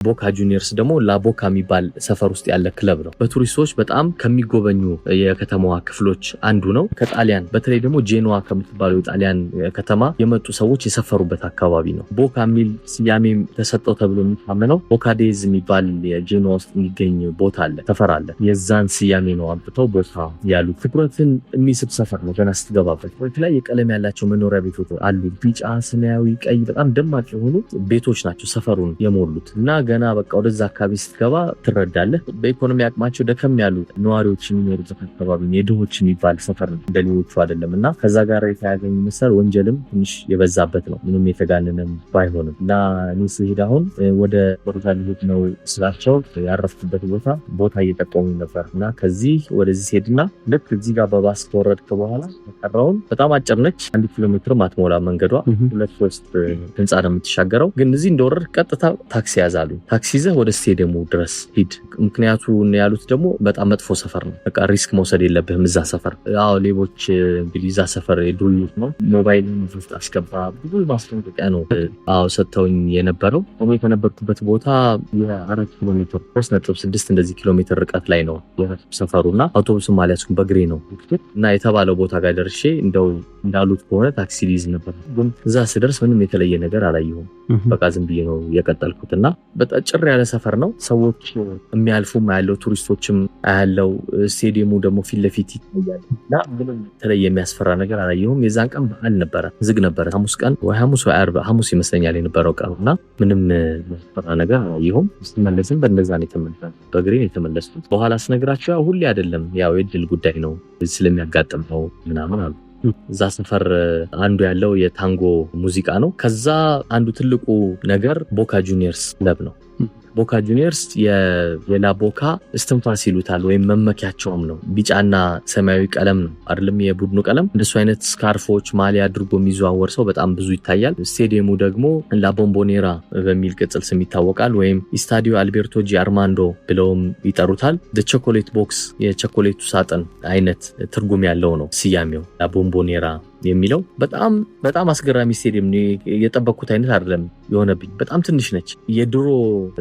ቦካ ጁኒየርስ ደግሞ ላቦካ የሚባል ሰፈር ውስጥ ያለ ክለብ ነው። በቱሪስቶች በጣም ከሚጎበኙ የከተማዋ ክፍሎች አንዱ ነው። ከጣሊያን በተለይ ደግሞ ጄኖዋ ከምትባለው የጣሊያን ከተማ የመጡ ሰዎች የሰፈሩበት አካባቢ ነው። ቦካ የሚል ስያሜ ተሰጠው ተብሎ የሚታመነው ቦካዴዝ የሚባል የጄኖዋ ውስጥ የሚገኝ ቦታ አለ፣ ሰፈር አለ። የዛን ስያሜ ነው አምጥተው ቦካ ያሉት። ትኩረትን የሚስብ ሰፈር ነው። ገና ስትገባበት የተለያየ ቀለም ያላቸው መኖሪያ ቤቶች አሉ። ቢጫ፣ ሰማያዊ፣ ቀይ በጣም ደማቅ የሆኑ ቤቶች ናቸው ሰፈሩን የሞሉት እና ገና በቃ ወደዛ አካባቢ ስትገባ ትረዳለህ። በኢኮኖሚ አቅማቸው ደከም ያሉ ነዋሪዎች የሚኖሩበት አካባቢ የድሆች የሚባል ሰፈር ነው፣ እንደሌሎቹ አይደለም። እና ከዛ ጋር የተያያዘ መሰል ወንጀልም ትንሽ የበዛበት ነው፣ ምንም የተጋነነም ባይሆንም። እና እኔ ስሄድ አሁን ወደ ቦታ ልሄድ ነው ስላቸው ያረፍኩበት ቦታ እየጠቆሙ ነበር። እና ከዚህ ወደዚህ ሲሄድና ልክ እዚህ ጋር በባስ ከወረድክ በኋላ ተቀራውን በጣም አጭር ነች፣ 1 ኪሎ ሜትር ማትሞላ መንገዷ 2-3 ህንፃ ነው የምትሻገረው። ግን እዚህ እንደወረድ ቀጥታ ታክሲ ያዛሉ። ታክሲ ይዘህ ወደ ስቴዲየሙ ድረስ ሂድ። ምክንያቱም ያሉት ደግሞ በጣም መጥፎ ሰፈር ነው፣ በቃ ሪስክ መውሰድ የለብህም እዛ ሰፈር። አዎ ሌቦች እንግዲህ እዛ ሰፈር የዱርዩት ነው፣ ሞባይል ውስጥ አስገባ፣ ብዙ ማስጠንቀቂያ ነው አዎ ሰጥተውኝ የነበረው። እኔ ከነበርኩበት ቦታ የ4 ኪሎ ሜትር 3.6 እንደዚህ ኪሎ ሜትር ርቀት ላይ ነው ሰፈሩና አውቶቡስም አልያዝኩም በእግሬ ነው። እና የተባለው ቦታ ጋር ደርሼ እንደው እንዳሉት ከሆነ ታክሲ ሊይዝ ነበር። ግን እዛ ስደርስ ምንም የተለየ ነገር አላየሁም። በቃ ዝም ብዬ ነው የቀጠልኩት። እና በጣም ጭር ያለ ሰፈር ነው። ሰዎች የሚያልፉም ያለው ቱሪስቶችም ያለው ስቴዲየሙ ደግሞ ፊት ለፊት ይታያል። እና ምንም የተለየ የሚያስፈራ ነገር አላየሁም። የዛን ቀን በዓል ነበረ፣ ዝግ ነበረ። ሐሙስ ቀን ወይ ሐሙስ ወይ ዓርብ ሐሙስ ይመስለኛል የነበረው ቀን እና ምንም የሚያስፈራ ነገር አላየሁም። ስትመለስም በእንደዛ ነው የተመለስኩት፣ በእግሬ ነው የተመለስኩት። በኋላ ስነግራቸው ያው ሁሌ አይደለም ያው የድል ጉዳይ ነው ስለሚያጋጥም ነው ምናምን አሉ። እዛ ሰፈር አንዱ ያለው የታንጎ ሙዚቃ ነው። ከዛ አንዱ ትልቁ ነገር ቦካ ጁኒየርስ ክለብ ነው። ቦካ ጁኒየርስ የላቦካ እስትንፋስ ይሉታል ወይም መመኪያቸውም ነው። ቢጫና ሰማያዊ ቀለም ነው አይደለም የቡድኑ ቀለም። እንደሱ አይነት ስካርፎች ማሊያ አድርጎ የሚዘዋወር ሰው በጣም ብዙ ይታያል። ስቴዲየሙ ደግሞ ላቦምቦኔራ በሚል ቅጽል ስም ይታወቃል፣ ወይም ስታዲዮ አልቤርቶ ጂ አርማንዶ ብለውም ይጠሩታል። ቸኮሌት ቦክስ የቸኮሌቱ ሳጥን አይነት ትርጉም ያለው ነው ስያሜው ላቦምቦኔራ የሚለው። በጣም አስገራሚ ስቴዲየም ነው። የጠበቅኩት አይነት አይደለም የሆነብኝ። በጣም ትንሽ ነች። የድሮ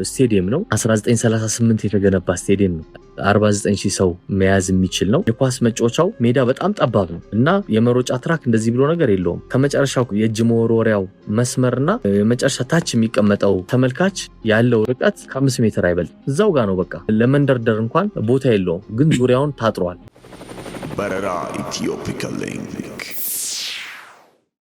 ስቴዲየም ነው። 1938 የተገነባ ስቴዲየም ነው። 49,000 ሰው መያዝ የሚችል ነው። የኳስ መጫወቻው ሜዳ በጣም ጠባብ ነው እና የመሮጫ ትራክ እንደዚህ ብሎ ነገር የለውም። ከመጨረሻው የእጅ መወርወሪያው መስመርና የመጨረሻ ታች የሚቀመጠው ተመልካች ያለው ርቀት ከ5 ሜትር አይበልጥ። እዛው ጋር ነው። በቃ ለመንደርደር እንኳን ቦታ የለውም፣ ግን ዙሪያውን ታጥሯል። በረራ ኢትዮፒካ ሊንክ